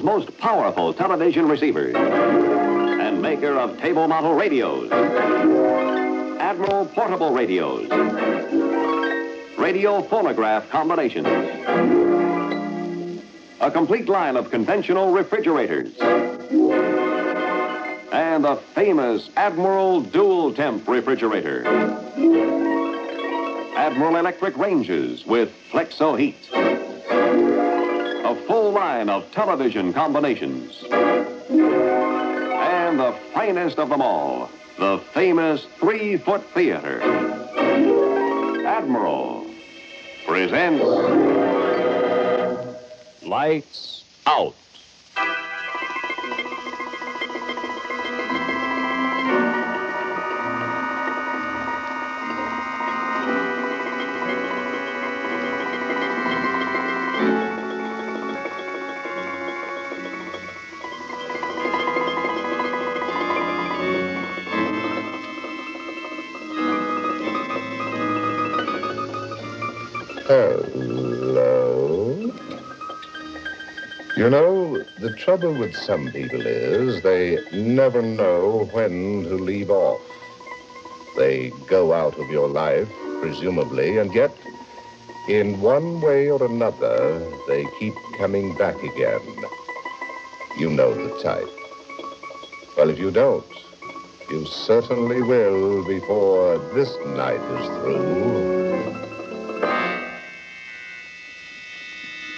world's most powerful television receivers and maker of table model radios, Admiral portable radios, radio phonograph combinations, a complete line of conventional refrigerators, and the famous Admiral Dual Temp refrigerator. Admiral electric ranges with Flexo heat. A full line of television combinations. And the finest of them all, the famous 3-foot theater. Admiral presents Lights Out. Hello. You know, the trouble with some people is they never know when to leave off. They go out of your life, presumably, and yet, in one way or another, they keep coming back again. You know the type. Well, if you don't, you certainly will before this night is through.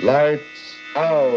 Lights out.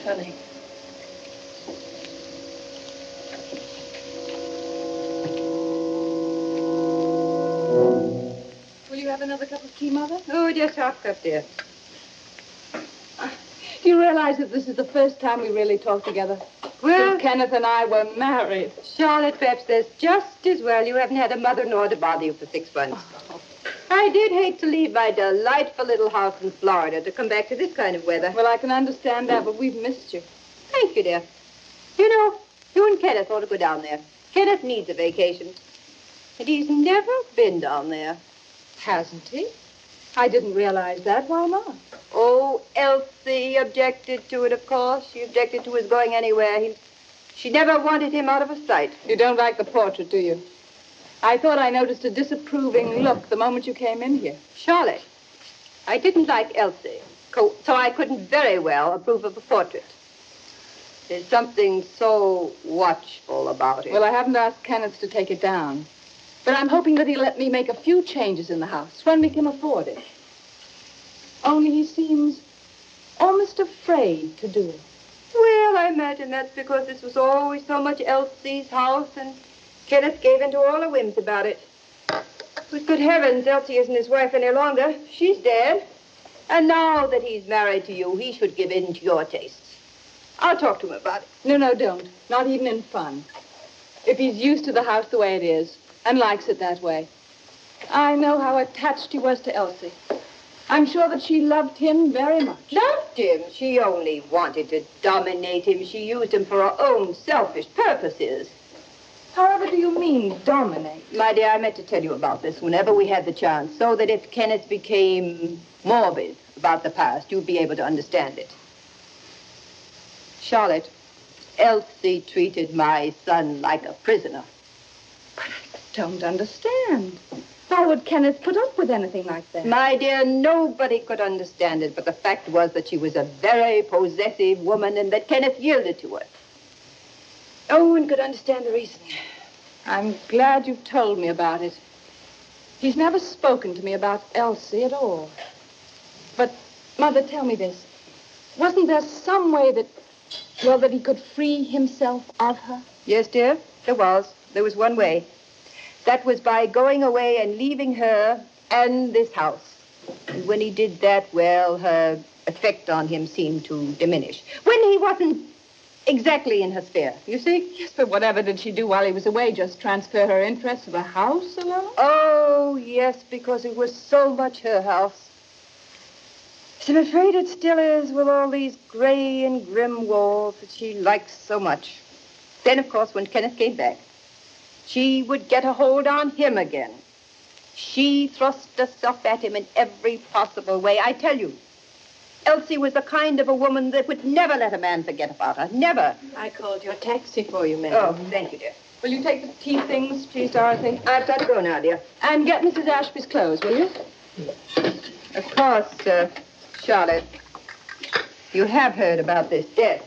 Funny. Will you have another cup of tea, Mother? Oh, just half cup, dear. Do you realize that this is the first time we really talked together? Well, Since Kenneth and I were married. Charlotte, perhaps that's just as well you haven't had a mother-in-law to bother you for 6 months. I did hate to leave my delightful little house in Florida to come back to this kind of weather. Well, I can understand that, but we've missed you. Thank you, dear. You know, you and Kenneth ought to go down there. Kenneth needs a vacation. And he's never been down there. Hasn't he? I didn't realize that. Why not? Oh, Elsie objected to it, of course. She objected to his going anywhere. She never wanted him out of her sight. You don't like the portrait, do you? I thought I noticed a disapproving look the moment you came in here. Charlotte, I didn't like Elsie, so I couldn't very well approve of the portrait. There's something so watchful about it. Well, I haven't asked Kenneth to take it down. But I'm hoping that he'll let me make a few changes in the house when we can afford it. Only he seems almost afraid to do it. Well, I imagine that's because this was always so much Elsie's house, and Kenneth gave in to all her whims about it. But good heavens, Elsie isn't his wife any longer. She's dead. And now that he's married to you, he should give in to your tastes. I'll talk to him about it. No, don't. Not even in fun. If he's used to the house the way it is and likes it that way. I know how attached he was to Elsie. I'm sure that she loved him very much. Loved him? She only wanted to dominate him. She used him for her own selfish purposes. However do you mean, dominate? My dear, I meant to tell you about this whenever we had the chance, so that if Kenneth became morbid about the past, you'd be able to understand it. Charlotte, Elsie treated my son like a prisoner. But I don't understand. Why would Kenneth put up with anything like that? My dear, nobody could understand it, but the fact was that she was a very possessive woman and that Kenneth yielded to her. No one could understand the reason. I'm glad you told me about it. He's never spoken to me about Elsie at all. But, Mother, tell me this. Wasn't there some way that he could free himself of her? Yes, dear, there was. There was one way. That was by going away and leaving her and this house. And when he did that, well, her effect on him seemed to diminish. When he wasn't exactly in her sphere, you see? Yes, but whatever did she do while he was away? Just transfer her interest to the house alone? Oh, yes, because it was so much her house. I'm afraid it still is, with all these gray and grim walls that she likes so much. Then, of course, when Kenneth came back, she would get a hold on him again. She thrust herself at him in every possible way. I tell you, Elsie was the kind of a woman that would never let a man forget about her. Never. I called your taxi for you, ma'am. Oh, thank you, dear. Will you take the tea things, please, Dorothy? I've got to go now, dear. And get Mrs. Ashby's clothes, will you? Of course, Charlotte, you have heard about this death.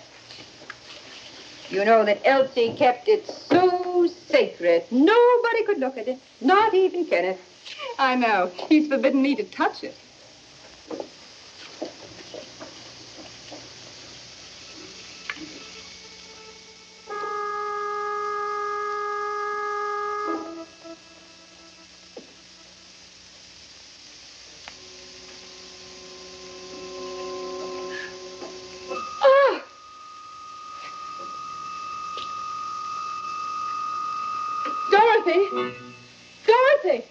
You know that Elsie kept it so sacred. Nobody could look at it, not even Kenneth. I know. He's forbidden me to touch it. Dorothy!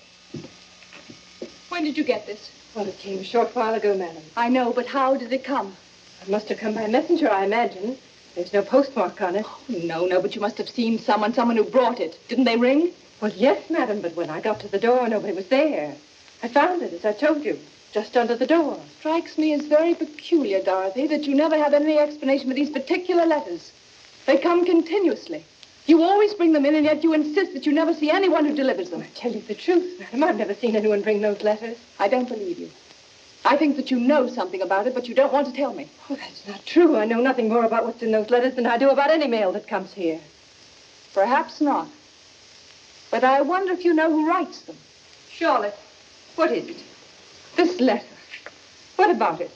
When did you get this? Well, it came a short while ago, madam. I know, but how did it come? It must have come by messenger, I imagine. There's no postmark on it. Oh, no, but you must have seen someone who brought it. Didn't they ring? Well, yes, madam, but when I got to the door, nobody was there. I found it, as I told you, just under the door. Strikes me as very peculiar, Dorothy, that you never have any explanation for these particular letters. They come continuously. You always bring them in, and yet you insist that you never see anyone who delivers them. I tell you the truth, madam. I've never seen anyone bring those letters. I don't believe you. I think that you know something about it, but you don't want to tell me. Oh, that's not true. I know nothing more about what's in those letters than I do about any mail that comes here. Perhaps not. But I wonder if you know who writes them. Charlotte, what is it? This letter. What about it?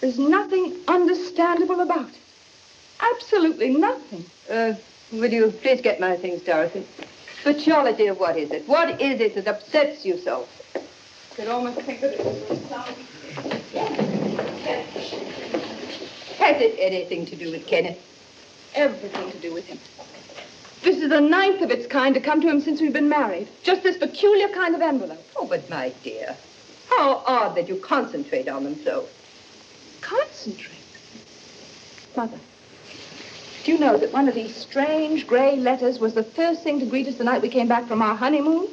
There's nothing understandable about it. Absolutely nothing. Will you please get my things, Dorothy? But Charlotte, dear, what is it? What is it that upsets you so? I could almost think of it as Has it anything to do with Kenneth? everything to do with him. This is the 9th of its kind to come to him since we've been married. Just this peculiar kind of envelope. Oh, but my dear, how odd that you concentrate on them so. Concentrate. Mother, do you know that one of these strange gray letters was the first thing to greet us the night we came back from our honeymoon?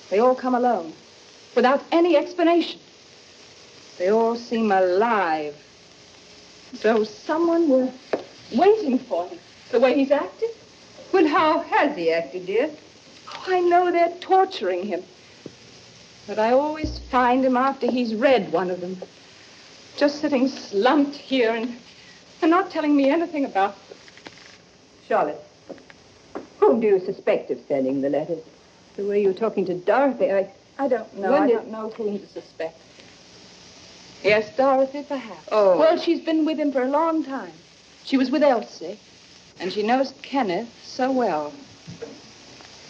They all come alone, without any explanation. They all seem alive, as though someone were waiting for him, the way he's acted. Well, how has he acted, dear? Oh, I know they're torturing him. But I always find him after he's read one of them, just sitting slumped here and not telling me anything about them. Charlotte, whom do you suspect of sending the letters? The way you're talking to Dorothy, I don't know. I don't know whom to suspect. Yes, Dorothy, perhaps. Oh. Well, she's been with him for a long time. She was with Elsie, and she knows Kenneth so well.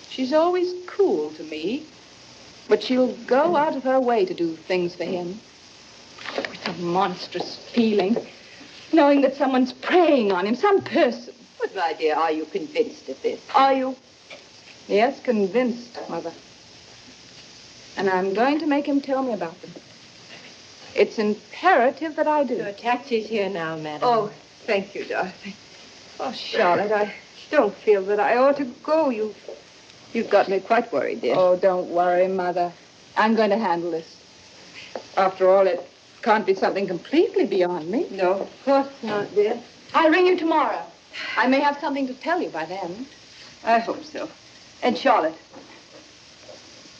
She's always cool to me, but she'll go out of her way to do things for him. It's a monstrous feeling, knowing that someone's preying on him, some person. But, my dear, are you convinced of this? Are you? Yes, convinced, Mother. And I'm going to make him tell me about them. It's imperative that I do. Your taxi's here now, madam. Oh, thank you, Dorothy. Oh, Charlotte, I don't feel that I ought to go. You've got me quite worried, dear. Oh, don't worry, Mother. I'm going to handle this. After all, it can't be something completely beyond me. No, of course not, dear. I'll ring you tomorrow. I may have something to tell you by then. I hope so. And Charlotte,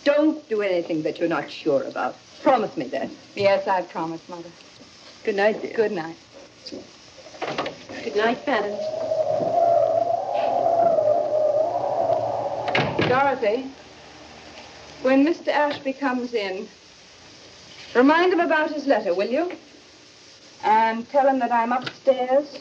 don't do anything that you're not sure about. Promise me that. Yes, I promise, Mother. Good night, dear. Good night. Good night, madam. Dorothy, when Mr. Ashby comes in, remind him about his letter, will you? And tell him that I'm upstairs.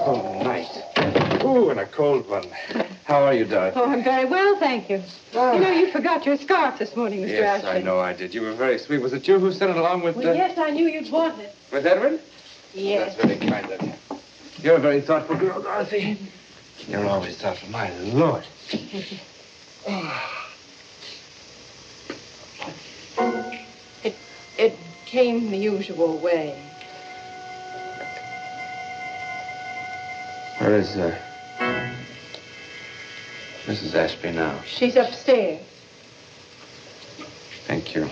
Oh, night. Ooh, and a cold one. How are you, Dorothy? Oh, I'm very well, thank you. Oh. You know, you forgot your scarf this morning, Mr. Yes, Ashby. I know I did. You were very sweet. Was it you who sent it along with... Well, yes, I knew you'd want it. With Edward? Yes. That's very kind of you. You're a very thoughtful girl, Dorothy. You're always thoughtful. My Lord. It came the usual way. Where is, Mrs. Ashby now? She's upstairs. Thank you.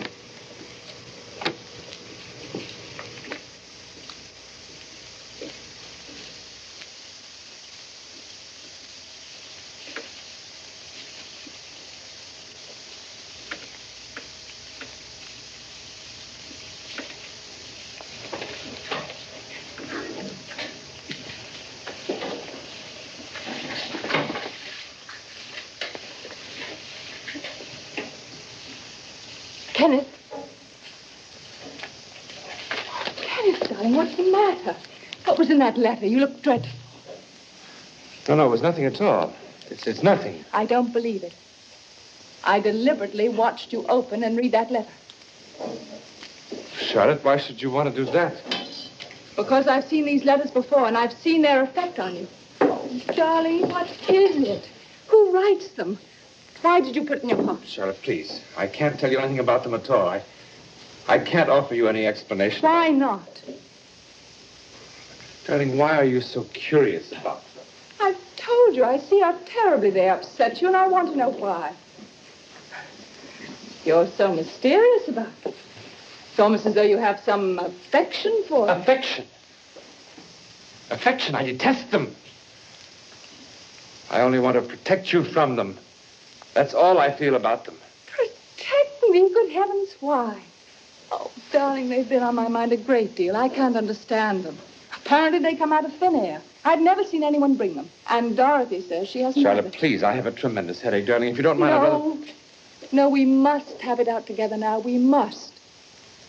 Kenneth. Kenneth, darling, what's the matter? What was in that letter? You look dreadful. No, it was nothing at all. It's nothing. I don't believe it. I deliberately watched you open and read that letter. Charlotte, why should you want to do that? Because I've seen these letters before, and I've seen their effect on you. Oh, darling, what is it? Who writes them? Why did you put it in your pocket? Charlotte, please. I can't tell you anything about them at all. I can't offer you any explanation. Why not? Darling, why are you so curious about them? I've told you, I see how terribly they upset you, and I want to know why. You're so mysterious about it. It's almost as though you have some affection for them. Affection? Affection? I detest them. I only want to protect you from them. That's all I feel about them. Protect me? Good heavens, why? Oh, darling, they've been on my mind a great deal. I can't understand them. Apparently they come out of thin air. I've never seen anyone bring them. And Dorothy says she hasn't. Charlotte, please, I have a tremendous headache, darling. If you don't mind, I'd rather... No, we must have it out together now. We must.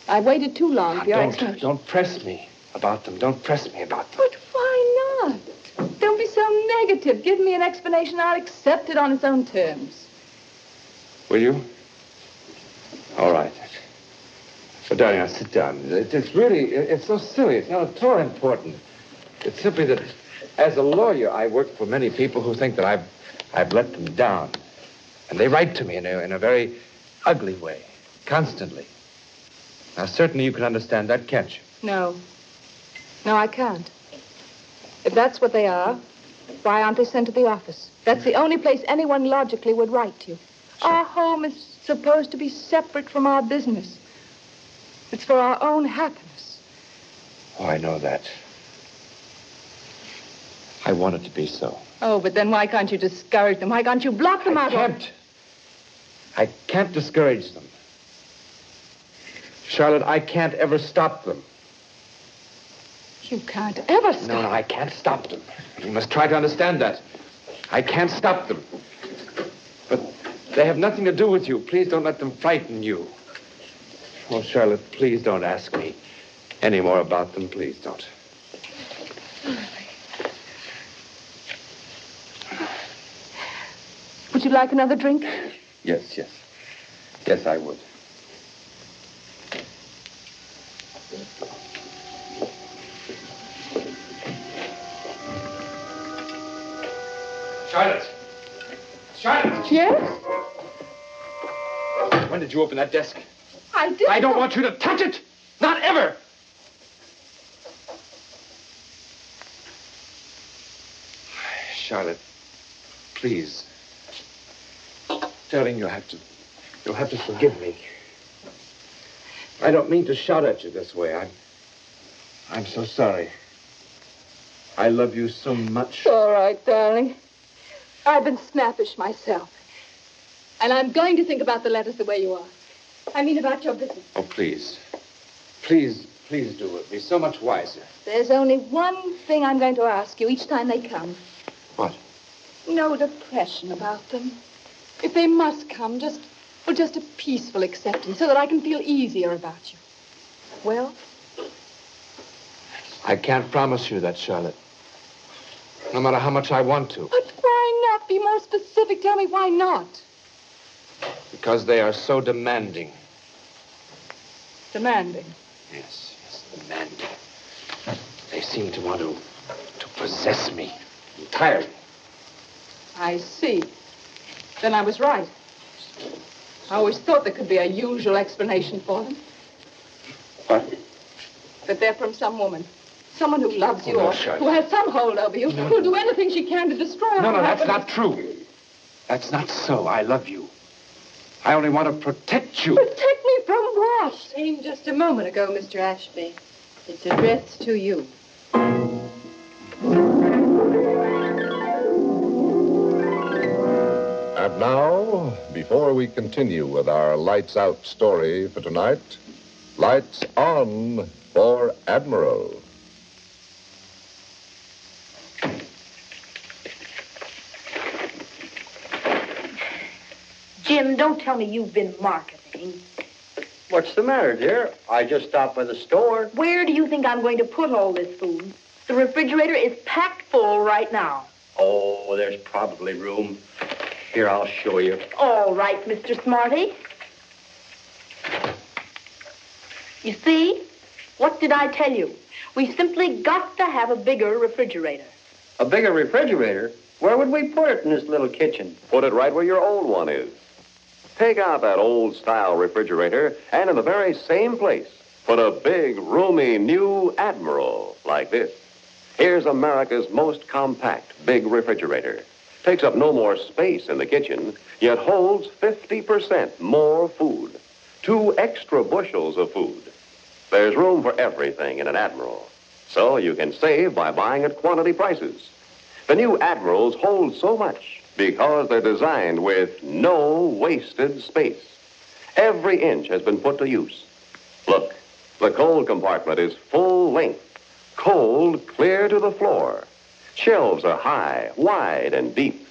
I've waited too long for your explanation. Don't press me about them. Don't press me about them. But why not? Don't be so negative. Give me an explanation. I'll accept it on its own terms. Will you? All right. But, darling, now sit down. It's so silly. It's not at all important. It's simply that, as a lawyer, I work for many people who think that I've let them down. And they write to me in a very ugly way, constantly. Now, certainly you can understand that, can't you? No. No, I can't. If that's what they are, why aren't they sent to the office? That's the only place anyone logically would write to. Sure. Our home is supposed to be separate from our business. It's for our own happiness. Oh, I know that. I want it to be so. Oh, but then why can't you discourage them? Why can't you block them out? I can't discourage them. Charlotte, I can't ever stop them. You can't ever stop them. No, I can't stop them. You must try to understand that. I can't stop them. But they have nothing to do with you. Please don't let them frighten you. Oh, Charlotte, please don't ask me any more about them. Please don't. Would you like another drink? Yes. Yes, I would. Charlotte! Yes? When did you open that desk? I did. I don't want you to touch it! Not ever! Charlotte, please. Darling, you'll have to forgive me. I don't mean to shout at you this way. I'm so sorry. I love you so much. All right, darling. I've been snappish myself. And I'm going to think about the letters the way you are. I mean about your business. Oh, please. Please do it. Be so much wiser. There's only one thing I'm going to ask you each time they come. What? No depression about them. If they must come, just a peaceful acceptance so that I can feel easier about you. Well? I can't promise you that, Charlotte. No matter how much I want to. But why not? Be more specific. Tell me why not. Because they are so demanding. Demanding. Yes, demanding. They seem to want to possess me entirely. I see. Then I was right. I always thought there could be a usual explanation for them. What? That they're from some woman. Someone who loves you no, or shut who has some hold over you, who'll do anything she can to destroy our No, happiness. that's not true. That's not so. I love you. I only want to protect you. Protect me from what? Came just a moment ago, Mr. Ashby. It's addressed to you. And now, before we continue with our lights out story for tonight, lights on for Admiral. Jim, don't tell me you've been marketing. What's the matter, dear? I just stopped by the store. Where do you think I'm going to put all this food? The refrigerator is packed full right now. Oh, there's probably room. Here, I'll show you. All right, Mr. Smarty. You see? What did I tell you? We've simply got to have a bigger refrigerator. A bigger refrigerator? Where would we put it in this little kitchen? Put it right where your old one is. Take out that old-style refrigerator, and in the very same place, put a big, roomy, new Admiral like this. Here's America's most compact big refrigerator. Takes up no more space in the kitchen, yet holds 50% more food. 2 extra bushels of food. There's room for everything in an Admiral. So you can save by buying at quantity prices. The new Admirals hold so much because they're designed with no wasted space. Every inch has been put to use. Look, the cold compartment is full length, cold clear to the floor. Shelves are high, wide, and deep.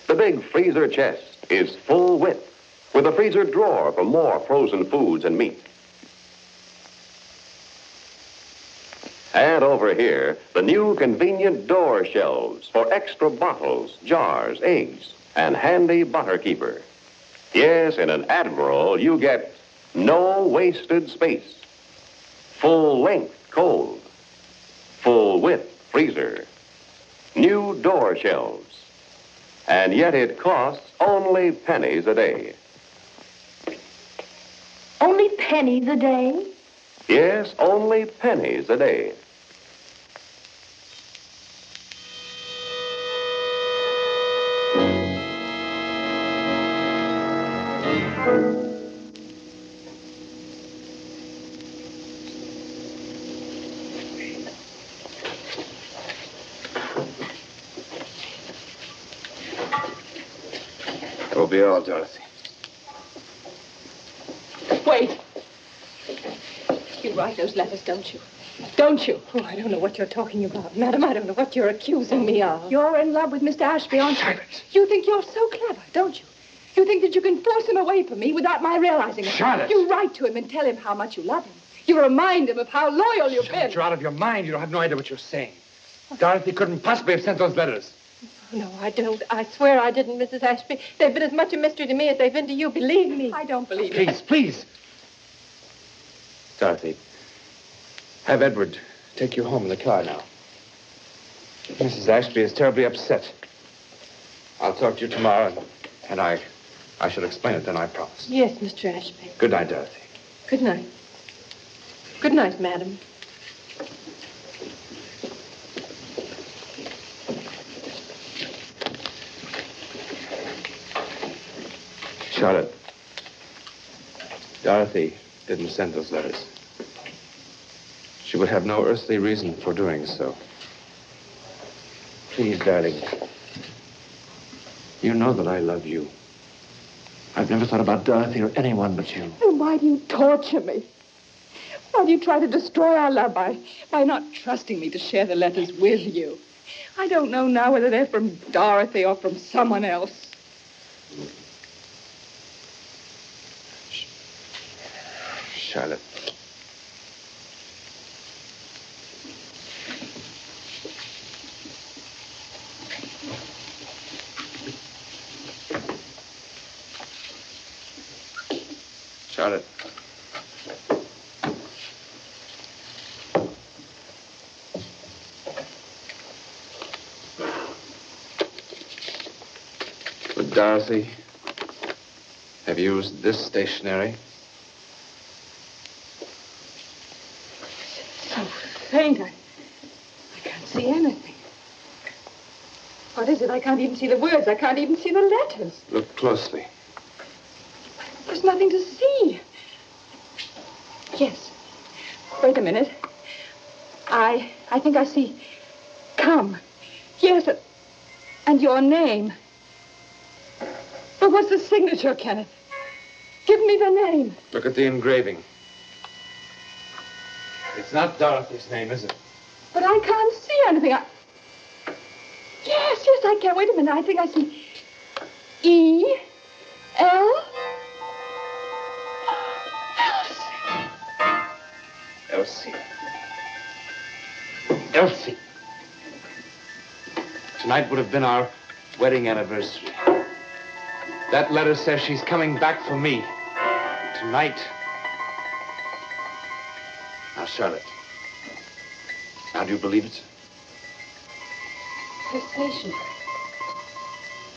The big freezer chest is full width, with a freezer drawer for more frozen foods and meat. And over here, the new convenient door shelves for extra bottles, jars, eggs, and handy butter keeper. Yes, in an Admiral, you get no wasted space. Full length cold. Full width freezer. New door shelves. And yet it costs only pennies a day. Only pennies a day? Yes, only pennies a day. That will be all, Dorothy. Wait. You write those letters, don't you? Don't you? Oh, I don't know what you're talking about, madam. I don't know what you're accusing me of. You're in love with Mr. Ashby, aren't you? Charlotte. You think you're so clever, don't you? You think that you can force him away from me without my realizing it. Charlotte. You write to him and tell him how much you love him. You remind him of how loyal you've Charlotte, been. you're out of your mind. You don't have no idea what you're saying. Dorothy couldn't possibly have sent those letters. No, I don't. I swear I didn't, Mrs. Ashby. They've been as much a mystery to me as they've been to you. Believe me. I don't believe it. Please, please. Dorothy, have Edward take you home in the car now. Mrs. Ashby is terribly upset. I'll talk to you tomorrow, and I shall explain it then, I promise. Yes, Mr. Ashby. Good night, Dorothy. Good night. Good night, madam. Charlotte, Dorothy didn't send those letters. She would have no earthly reason for doing so. Please, darling. You know that I love you. I've never thought about Dorothy or anyone but you. Then why do you torture me? Why do you try to destroy our love by not trusting me to share the letters with you? I don't know now whether they're from Dorothy or from someone else. Charlotte. Charlotte. Would Dorothy have used this stationery? So faint, I can't see anything. What is it? I can't even see the words. I can't even see the letters. Look closely. There's nothing to see. Yes. Wait a minute. I think I see come. Yes, and your name. But what's the signature, Kenneth? Give me the name. Look at the engraving. It's not Dorothy's name, is it? But I can't see anything. Yes, I can. Wait a minute. I think I see E.L. Elsie. Elsie. Tonight would have been our wedding anniversary. That letter says she's coming back for me. Tonight. Now, Charlotte. Now, do you believe it? Cessation.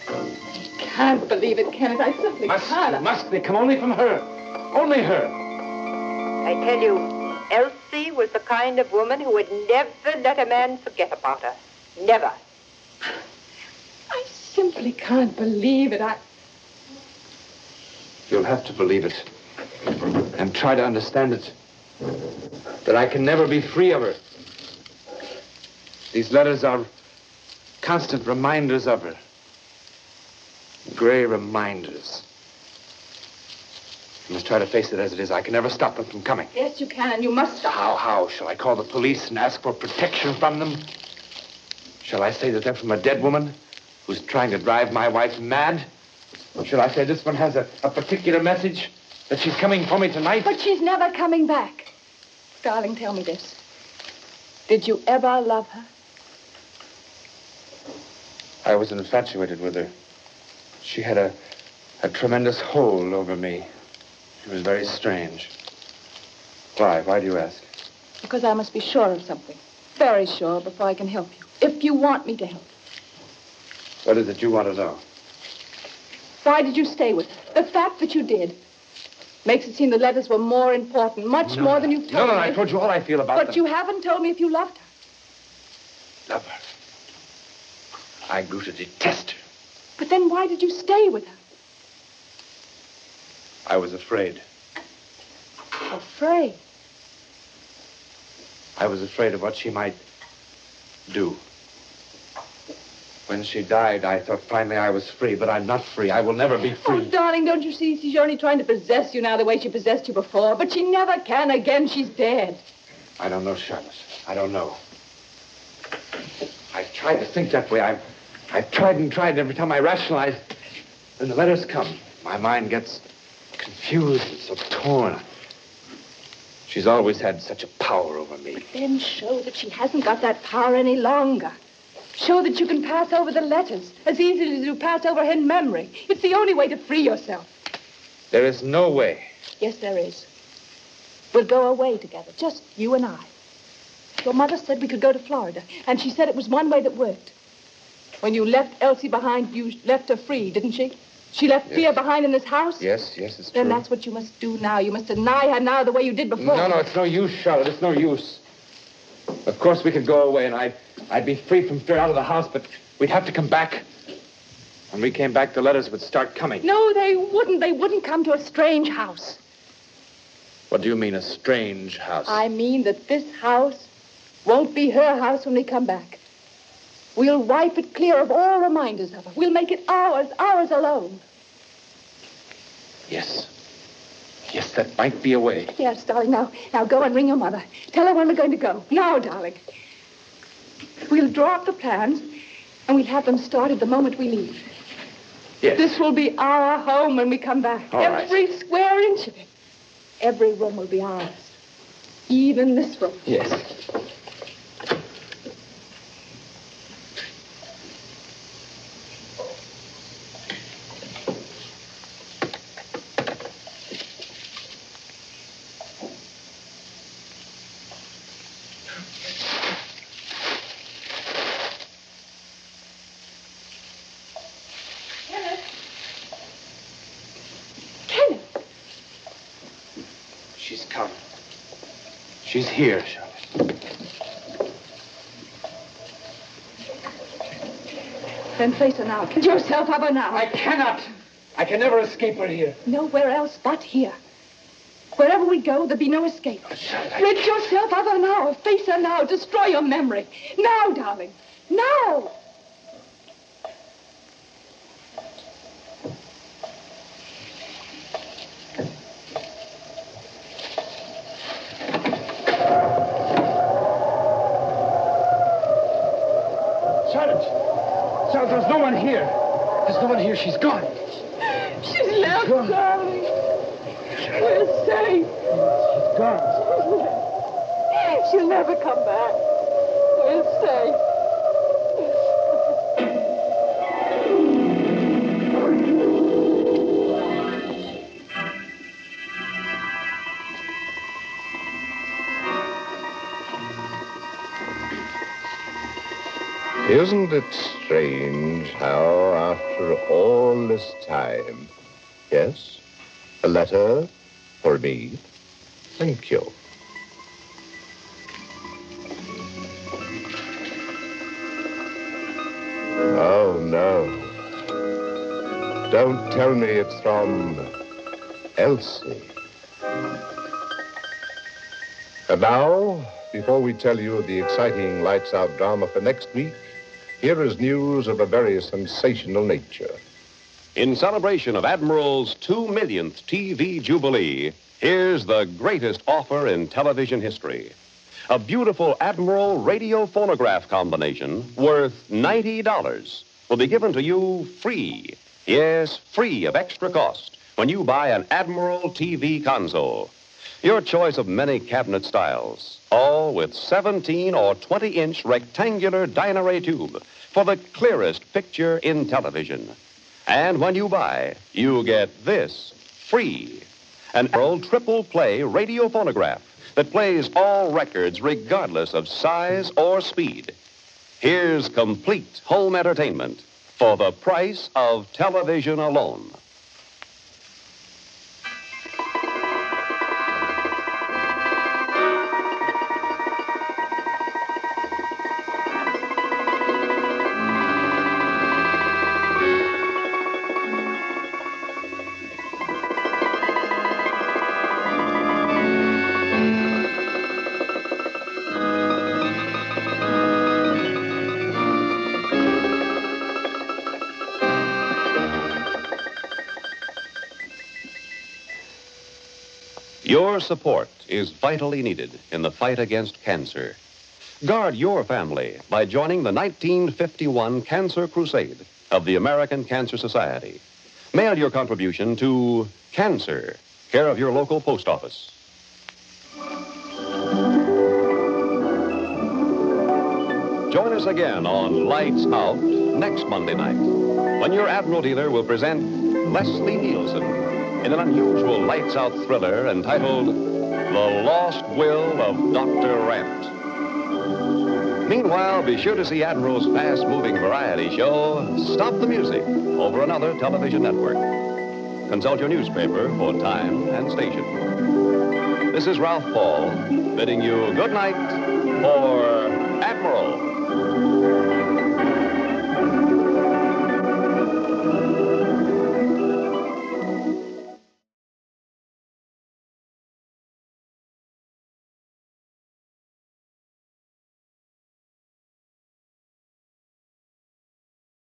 I can't believe it, Kenneth. I simply can't. Must they come only from her? Only her. I tell you, Elsie was the kind of woman who would never let a man forget about her. Never. I simply can't believe it. You'll have to believe it. And try to understand it. That I can never be free of her. These letters are constant reminders of her. Gray reminders. You must try to face it as it is. I can never stop them from coming. Yes, you can, and you must stop. How? Shall I call the police and ask for protection from them? Shall I say that they're from a dead woman who's trying to drive my wife mad? Or shall I say this one has a particular message? That she's coming for me tonight? But she's never coming back. Darling, tell me this. Did you ever love her? I was infatuated with her. She had a tremendous hold over me. She was very strange. Why? Why do you ask? Because I must be sure of something. Very sure before I can help you. If you want me to help. What is it you want to know? Why did you stay with her? The fact that you did makes it seem the letters were more important, much more than you've told me. No, I told you all I feel about them. But you haven't told me if you loved her. Love her? I grew to detest her. But then why did you stay with her? I was afraid. Afraid? I was afraid of what she might do. When she died, I thought finally I was free, but I'm not free. I will never be free. Oh, darling, don't you see? She's only trying to possess you now the way she possessed you before. But she never can again. She's dead. I don't know, Charlotte. I don't know. I've tried to think that way. I've tried and tried. Every time I rationalize, then the letters come. My mind gets confused and so torn. She's always had such a power over me. But then show that she hasn't got that power any longer. Show that you can pass over the letters as easily as you pass over her memory. It's the only way to free yourself. There is no way. Yes, there is. We'll go away together, just you and I. Your mother said we could go to Florida, and she said it was one way that worked. When you left Elsie behind, you left her free, didn't she? She left fear behind in this house? Yes, it's true. Then that's what you must do now. You must deny her now the way you did before. No, it's no use, Charlotte. It's no use. Of course we could go away, and I'd be free from fear out of the house, but we'd have to come back. When we came back, the letters would start coming. No, they wouldn't. They wouldn't come to a strange house. What do you mean, a strange house? I mean that this house won't be her house when we come back. We'll wipe it clear of all reminders of her. We'll make it ours alone. Yes, that might be a way. Yes, darling. Now go and ring your mother. Tell her when we're going to go. Now, darling. We'll draw up the plans, and we'll have them started the moment we leave. Yes. This will be our home when we come back. All right. Every square inch of it. Every room will be ours. Even this room. Yes. come. She's here, Charlotte. Then face her now. Get yourself of her now. I cannot. I can never escape her here. Nowhere else but here. Wherever we go, there'll be no escape. Rid yourself of her now. Face her now. Destroy your memory. Now, darling. Now. Charlotte, there's no one here. There's no one here. She's gone. She's left, darling. We're safe. She's gone. She'll never come back. We're safe. Isn't it strange how, after all this time... Yes? A letter for me? Thank you. Oh, no. Don't tell me it's from Elsie. And now, before we tell you of the exciting Lights Out drama for next week, here is news of a very sensational nature. In celebration of Admiral's 2 millionth TV Jubilee, here's the greatest offer in television history. A beautiful Admiral radio phonograph combination worth $90 will be given to you free. Yes, free of extra cost when you buy an Admiral TV console. Your choice of many cabinet styles, all with 17 or 20-inch rectangular Dynaray tube for the clearest picture in television. And when you buy, you get this free. An Admiral triple play radio phonograph that plays all records regardless of size or speed. Here's complete home entertainment for the price of television alone. Your support is vitally needed in the fight against cancer. Guard your family by joining the 1951 Cancer Crusade of the American Cancer Society. Mail your contribution to Cancer, care of your local post office. Join us again on Lights Out next Monday night, when your Admiral dealer will present Leslie Nielsen in an unusual Lights Out thriller entitled The Lost Will of Dr. Rant. Meanwhile, be sure to see Admiral's fast-moving variety show, Stop the Music, over another television network. Consult your newspaper for time and station. This is Ralph Paul, bidding you good night for Admiral.